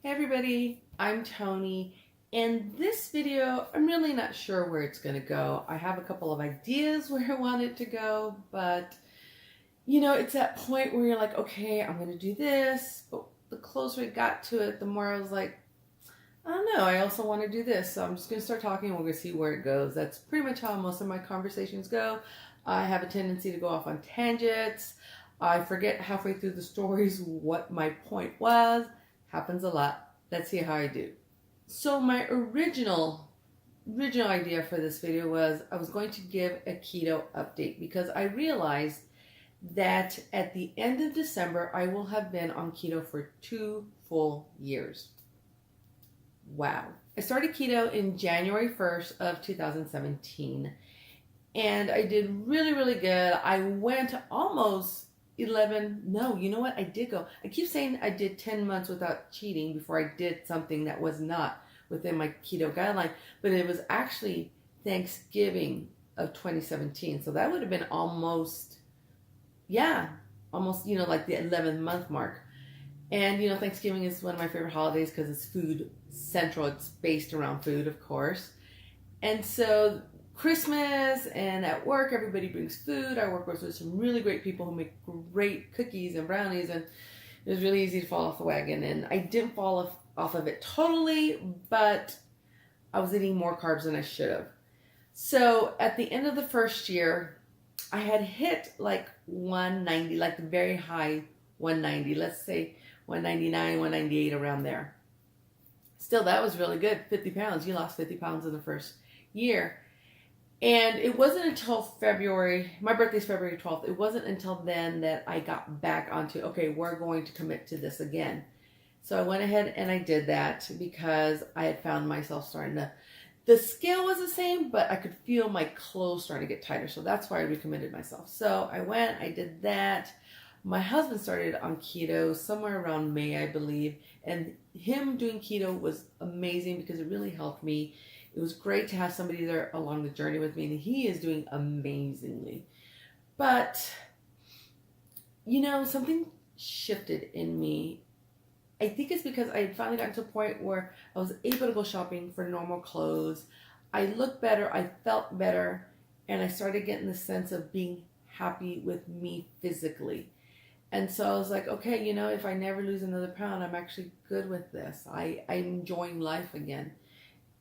Hey everybody, I'm Tony, and this video, I'm really not sure where it's going to go. I have a couple of ideas where I want it to go, but it's that point where you're like, okay, I'm going to do this, but the closer I got to it, the more I was like, I don't know, I also want to do this, so I'm just going to start talking and we're going to see where it goes. That's pretty much how most of my conversations go. I have a tendency to go off on tangents. I forget halfway through the stories what my point was. Happens a lot. Let's see how I do. So my original idea for this video was I was going to give a keto update because I realized that at the end of December I will have been on keto for 2 full years. Wow. I started keto in January 1st of 2017 and I did really good. I went almost 11, no, you know what? I did go. I keep saying I did 10 months without cheating before I did something that was not within my keto guideline, but it was actually Thanksgiving of 2017. So that would have been almost, like the 11th month mark. And, Thanksgiving is one of my favorite holidays because it's food central. It's based around food, of course. And so Christmas and at work, everybody brings food. I work with some really great people who make great cookies and brownies, and it was really easy to fall off the wagon. And I didn't fall off of it totally, but I was eating more carbs than I should have. So at the end of the first year, I had hit like 190, like the very high 190, let's say 199, 198, around there. Still, that was really good. 50 pounds. You lost 50 pounds in the first year. And it wasn't until February, my birthday's February 12th, it wasn't until then that I got back onto, okay, we're going to commit to this again. So I went ahead and I did that because I had found myself starting to, the scale was the same, but I could feel my clothes starting to get tighter. So that's why I recommitted myself. So I went, I did that. My husband started on keto somewhere around May, I believe. And him doing keto was amazing because it really helped me. It was great to have somebody there along the journey with me, and he is doing amazingly. But, something shifted in me. I think it's because I had finally gotten to a point where I was able to go shopping for normal clothes. I looked better, I felt better, and I started getting the sense of being happy with me physically. And so I was like, okay, if I never lose another pound, I'm actually good with this. I'm enjoying life again.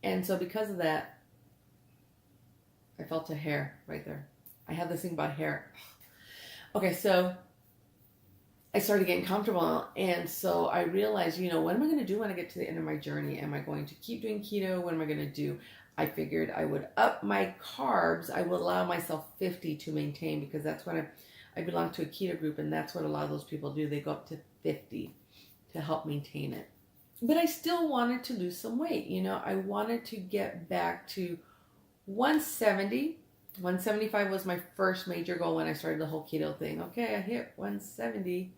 And so because of that, I felt a hair right there. I have this thing about hair. Okay, so I started getting comfortable. And so I realized, what am I going to do when I get to the end of my journey? Am I going to keep doing keto? What am I going to do? I figured I would up my carbs. I would allow myself 50 to maintain because that's what I belong to a keto group. And that's what a lot of those people do. They go up to 50 to help maintain it. But I still wanted to lose some weight. I wanted to get back to 170. 175 was my first major goal when I started the whole keto thing. Okay, I hit 170.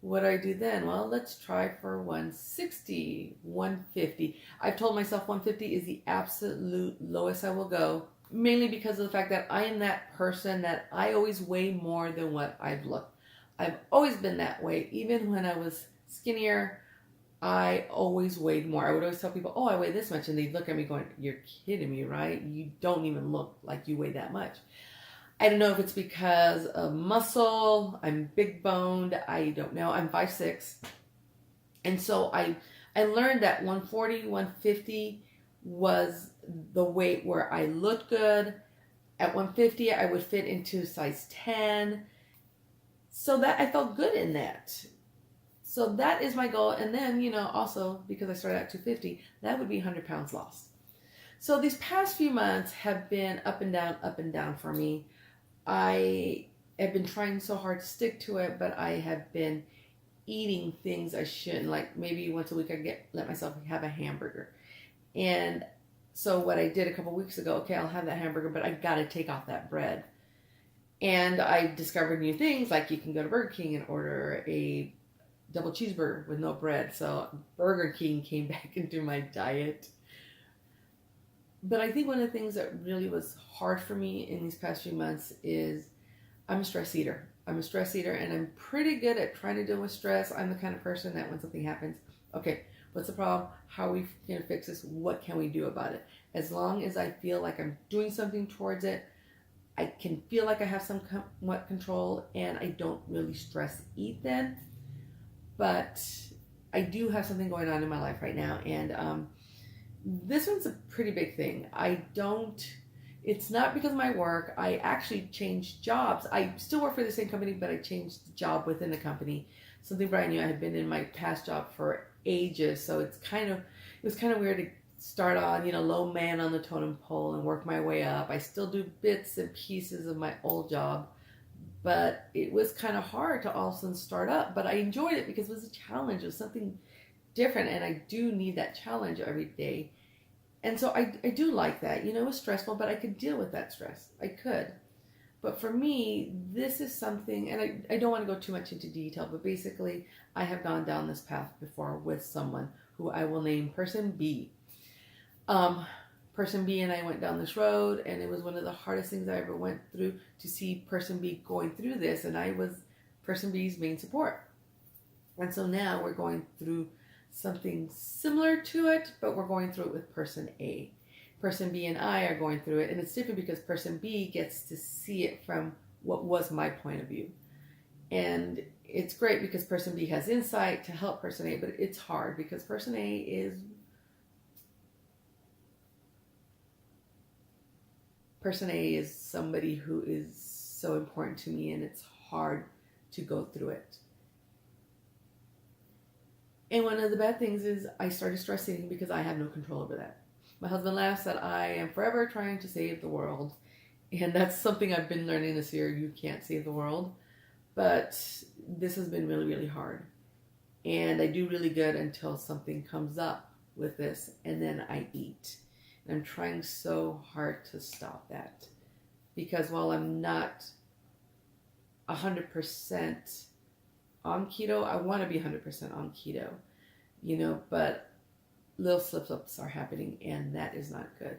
What do I do then? Well, let's try for 160, 150. I've told myself 150 is the absolute lowest I will go, mainly because of the fact that I am that person that I always weigh more than what I've looked. I've always been that way. Even when I was skinnier, I always weighed more. I would always tell people, oh, I weigh this much. And they'd look at me going, you're kidding me, right? You don't even look like you weigh that much. I don't know if it's because of muscle. I'm big boned. I don't know. I'm 5'6". And so I learned that 140, 150 was the weight where I looked good. At 150, I would fit into size 10. So that I felt good in that. So that is my goal. And then, also because I started at 250, that would be 100 pounds lost. So these past few months have been up and down for me. I have been trying so hard to stick to it, but I have been eating things I shouldn't. Like maybe once a week I let myself have a hamburger. And so what I did a couple weeks ago, okay, I'll have that hamburger, but I got to take off that bread. And I discovered new things, like you can go to Burger King and order a double cheeseburger with no bread. So Burger King came back into my diet. But I think one of the things that really was hard for me in these past few months is I'm a stress eater. I'm a stress eater and I'm pretty good at trying to deal with stress. I'm the kind of person that when something happens, okay, What's the problem? How are we going to fix this? What can we do about it? As long as I feel like I'm doing something towards it, I can feel like I have somewhat control, and I don't really stress eat then. But I do have something going on in my life right now, and this one's a pretty big thing. It's not because of my work. I actually changed jobs. I still work for the same company, but I changed the job within the company. Something brand new. I had been in my past job for ages, so it was kind of weird to start on, low man on the totem pole and work my way up. I still do bits and pieces of my old job, but it was kind of hard to all of a sudden start up. But I enjoyed it because it was a challenge. It was something different, and I do need that challenge every day. And so I do like that. It was stressful, but I could deal with that stress. I could. But for me, this is something, and I don't want to go too much into detail, but basically, I have gone down this path before with someone who I will name Person B. Person B and I went down this road, and it was one of the hardest things I ever went through to see Person B going through this, and I was Person B's main support. And so now we're going through something similar to it, but we're going through it with Person A. Person B and I are going through it, and it's different because Person B gets to see it from what was my point of view. And it's great because Person B has insight to help Person A, but it's hard because Person A is somebody who is so important to me, and it's hard to go through it. And one of the bad things is I started stress eating because I have no control over that. My husband laughs that I am forever trying to save the world. And that's something I've been learning this year. You can't save the world. But this has been really, really hard. And I do really good until something comes up with this, and then I eat. And I'm trying so hard to stop that. Because while I'm not 100% on keto, I want to be 100% on keto, but little slip-ups are happening, and that is not good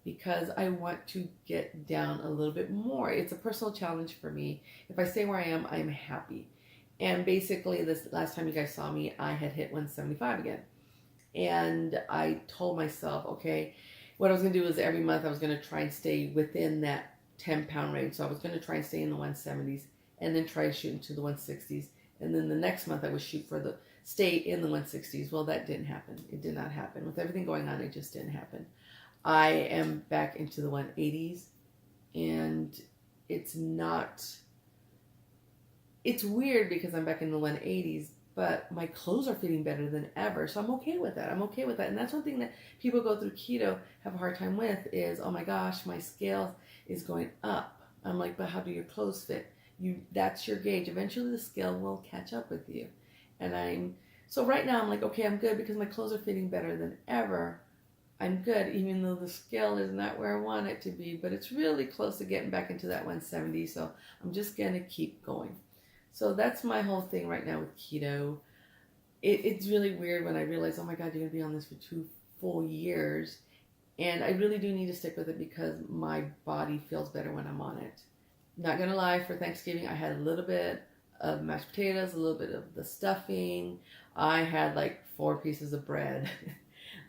because I want to get down a little bit more. It's a personal challenge for me. If I stay where I am, I'm happy. And basically, this last time you guys saw me, I had hit 175 again. And I told myself, okay, what I was going to do is every month I was going to try and stay within that 10-pound range. So I was going to try and stay in the 170s and then try to shoot into the 160s. And then the next month I would shoot for stay in the 160s. Well, that didn't happen. It did not happen. With everything going on, it just didn't happen. I am back into the 180s, and it's weird because I'm back in the 180s, but my clothes are fitting better than ever. So I'm okay with that. And that's one thing that people go through keto have a hard time with is, oh my gosh, my scale is going up. I'm like, but how do your clothes fit? That's your gauge. Eventually the scale will catch up with you. So right now I'm like, okay, I'm good because my clothes are fitting better than ever. I'm good, even though the scale is not where I want it to be, but it's really close to getting back into that 170. So I'm just going to keep going. So that's my whole thing right now with keto. It's really weird when I realize, oh my God, you're going to be on this for 2 full years. And I really do need to stick with it because my body feels better when I'm on it. Not going to lie, for Thanksgiving, I had a little bit of mashed potatoes, a little bit of the stuffing. I had like 4 pieces of bread.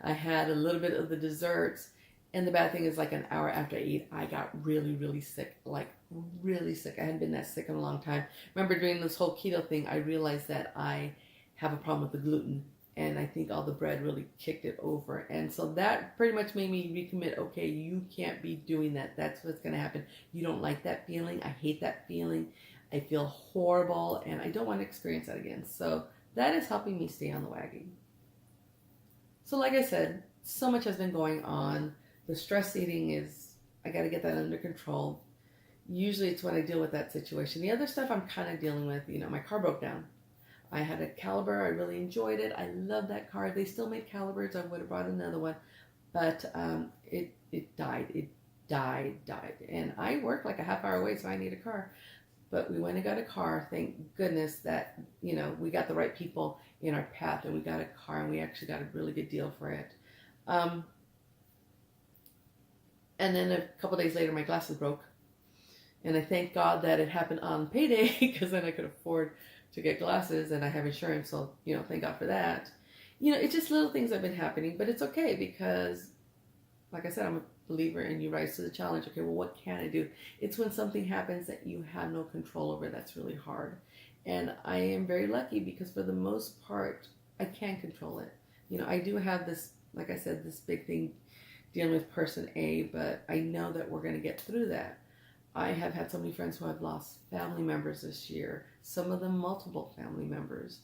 I had a little bit of the desserts. And the bad thing is, like an hour after I eat, I got really, really sick. Like really sick. I hadn't been that sick in a long time. Remember during this whole keto thing, I realized that I have a problem with the gluten. And I think all the bread really kicked it over. And so that pretty much made me recommit, okay, you can't be doing that. That's what's going to happen. You don't like that feeling. I hate that feeling. I feel horrible, and I don't want to experience that again. So that is helping me stay on the wagon. So like I said, so much has been going on. The stress eating I got to get that under control. Usually it's when I deal with that situation. The other stuff I'm kind of dealing with, my car broke down. I had a Caliber. I really enjoyed it. I love that car. They still make Calibers. I would have brought another one, but it died. It died. And I work like a half hour away, so I need a car. But we went and got a car. Thank goodness that, we got the right people in our path, and we got a car, and we actually got a really good deal for it. And then a couple days later, my glasses broke. And I thank God that it happened on payday because then I could afford to get glasses, and I have insurance, so, thank God for that. it's just little things that have been happening, but it's okay because, like I said, I'm a believer in you rise to the challenge. Okay, well, what can I do? It's when something happens that you have no control over that's really hard. And I am very lucky because for the most part, I can control it. I do have this, like I said, this big thing dealing with person A, but I know that we're going to get through that. I have had so many friends who have lost family members this year, some of them multiple family members.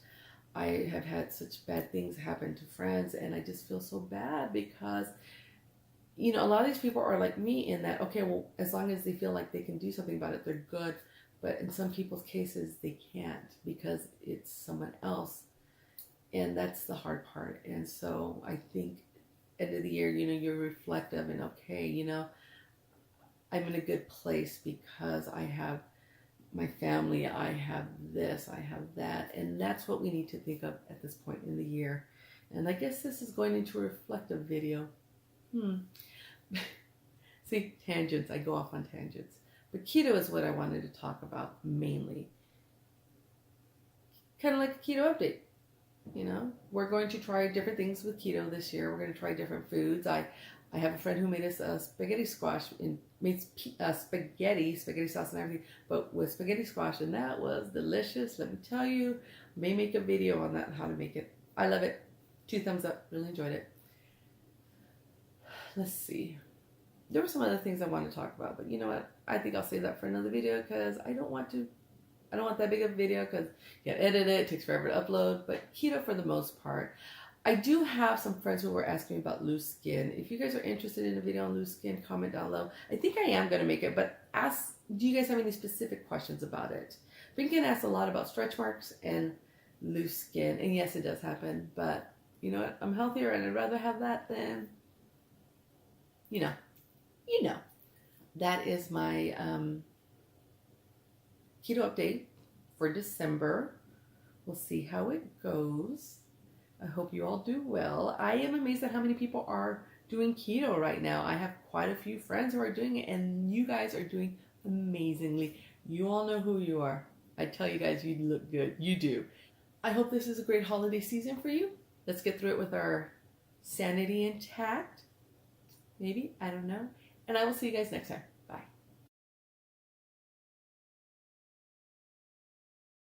I have had such bad things happen to friends, and I just feel so bad because, a lot of these people are like me in that, okay, well, as long as they feel like they can do something about it, they're good. But in some people's cases, they can't because it's someone else. And that's the hard part. And so I think end of the year, you're reflective and okay, I'm in a good place because I have my family, I have this, I have that. And that's what we need to think of at this point in the year. And I guess this is going into a reflective video. See, tangents. I go off on tangents. But keto is what I wanted to talk about mainly. Kind of like a keto update. We're going to try different things with keto this year. We're going to try different foods. I have a friend who made us a spaghetti squash and made spaghetti sauce and everything, but with spaghetti squash, and that was delicious. Let me tell you, I may make a video on that, how to make it. I love it. 2 thumbs up. Really enjoyed it. Let's see. There were some other things I wanted to talk about, but you know what? I think I'll save that for another video because I don't want that big of a video because you gotta edit it takes forever to upload. But keto for the most part. I do have some friends who were asking me about loose skin. If you guys are interested in a video on loose skin, comment down below. I think I am going to make it, but do you guys have any specific questions about it? Been getting asked a lot about stretch marks and loose skin, and yes, it does happen, but you know what? I'm healthier and I'd rather have that than, you know. That is my keto update for December. We'll see how it goes. I hope you all do well. I am amazed at how many people are doing keto right now. I have quite a few friends who are doing it, and you guys are doing amazingly. You all know who you are. I tell you guys, you look good. You do. I hope this is a great holiday season for you. Let's get through it with our sanity intact. Maybe. I don't know. And I will see you guys next time.